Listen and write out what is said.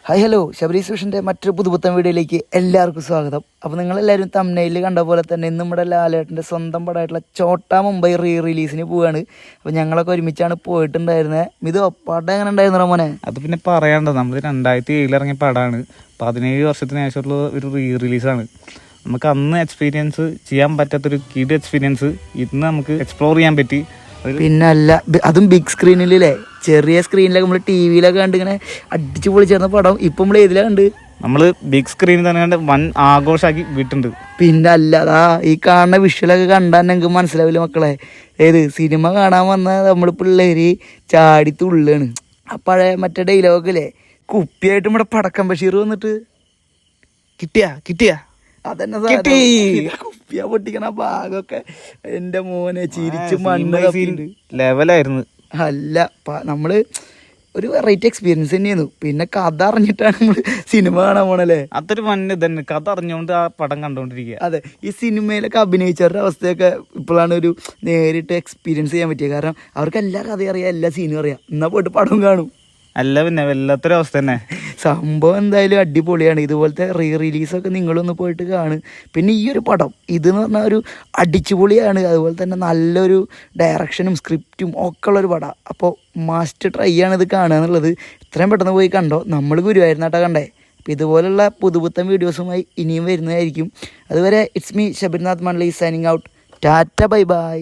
Hi hello, Sabareesh വിഷൻ്റെ മറ്റൊരു പുതുപുത്തൻ വീഡിയോയിലേക്ക് എല്ലാവർക്കും സ്വാഗതം. അപ്പോൾ നിങ്ങളെല്ലാവരും തംബ്നെയിലിൽ കണ്ട പോലെ തന്നെ ഇന്ന് നമ്മുടെ ലാലേട്ടൻ്റെ സ്വന്തം പടമായിട്ടുള്ള ചോട്ടാ മുംബൈ റിലീസിന് പോവുകയാണ്. അപ്പോൾ ഞങ്ങളൊക്കെ ഒരുമിച്ചാണ് പോയിട്ടുണ്ടായിരുന്നത്. ഇത് പടം എങ്ങനെ ഉണ്ടായിരുന്നു മോനെ? അത് പിന്നെ പറയണ്ട, നമ്മൾ 2007 ഇറങ്ങിയ പടമാണ്. 17 വർഷത്തിന് ശേഷമുള്ള ഒരു റിലീസാണ്. നമുക്ക് അന്ന് എക്സ്പീരിയൻസ് ചെയ്യാൻ പറ്റാത്തൊരു കിഡ് എക്സ്പീരിയൻസ് ഇന്ന് നമുക്ക് എക്സ്പ്ലോർ ചെയ്യാൻ പറ്റി. പിന്നെ അല്ല, അതും ബിഗ് സ്ക്രീനിലല്ലേ, ചെറിയ സ്ക്രീനിലൊക്കെ നമ്മൾ ടി വിയിലൊക്കെ കണ്ട് ഇങ്ങനെ അടിച്ചു പൊളിച്ചേർന്ന പടം ഇപ്പം നമ്മൾ ഏതിലാണ് കണ്ട്? നമ്മൾ ബിഗ് സ്ക്രീനിൽ തന്നെ കണ്ട് വൻ ആഘോഷമാക്കി വിട്ടുണ്ട്. പിന്നെ അല്ലാതാ ഈ കാണുന്ന വിഷ്വലൊക്കെ കണ്ടാൽ ഞങ്ങൾക്ക് മനസ്സിലാവില്ല മക്കളെ. ഏത് സിനിമ കാണാൻ വന്ന നമ്മൾ പിള്ളേര് ചാടി തുള്ളാണ്. ആ പഴയ മറ്റേ ഡയലോഗല്ലേ, കുപ്പിയായിട്ട് നമ്മുടെ പടക്കം ബഷീർ വന്നിട്ട് കിട്ടിയാ അതന്നെ കുപ്പിയ പൊട്ടിക്കണ ഭാഗമൊക്കെ എൻ്റെ മോനെ ചിരിച്ച് മണ്ണ് ലെവലായിരുന്നു. അല്ല, നമ്മള് ഒരു വെറൈറ്റി എക്സ്പീരിയൻസ് തന്നെയായിരുന്നു. പിന്നെ കഥ അറിഞ്ഞിട്ടാണ് നമ്മൾ സിനിമ കാണാൻ പോണല്ലേ. അതൊരു മണ്ണ് തന്നെ, കഥ അറിഞ്ഞുകൊണ്ട് ആ പടം കണ്ടുകൊണ്ടിരിക്കുക. അതെ, ഈ സിനിമയിലൊക്കെ അഭിനയിച്ചവരുടെ അവസ്ഥയൊക്കെ ഇപ്പോഴാണ് ഒരു നേരിട്ട് എക്സ്പീരിയൻസ് ചെയ്യാൻ പറ്റിയത്. കാരണം അവർക്ക് എല്ലാ കഥയും അറിയാം, എല്ലാ സീനും അറിയാം. എന്നാ പോയിട്ട് പടം കാണും. അല്ല പിന്നെ വല്ലാത്തൊരു അവസ്ഥ തന്നെ. സംഭവം എന്തായാലും അടിപൊളിയാണ്. ഇതുപോലത്തെ റിലീസൊക്കെ നിങ്ങളൊന്ന് പോയിട്ട് കാണും. പിന്നെ ഈ ഒരു പടം ഇതെന്ന് പറഞ്ഞാൽ ഒരു അടിച്ചുപൊളിയാണ്. അതുപോലെ തന്നെ നല്ലൊരു ഡയറക്ഷനും സ്ക്രിപ്റ്റും ഒക്കെ ഉള്ളൊരു പടം. അപ്പോൾ മസ്റ്റ് ട്രൈ ആണ് ഇത് കാണുക എന്നുള്ളത്. എത്രയും പെട്ടെന്ന് പോയി കണ്ടോ. നമ്മൾ ഗുരുവായൂരിനാട്ടാ കണ്ടേ. അപ്പോൾ ഇതുപോലുള്ള പുതുപുത്തൻ വീഡിയോസുമായി ഇനിയും വരുന്നതായിരിക്കും. അതുവരെ it's me Sabarinath Mandalay signing out. Tata bye bye.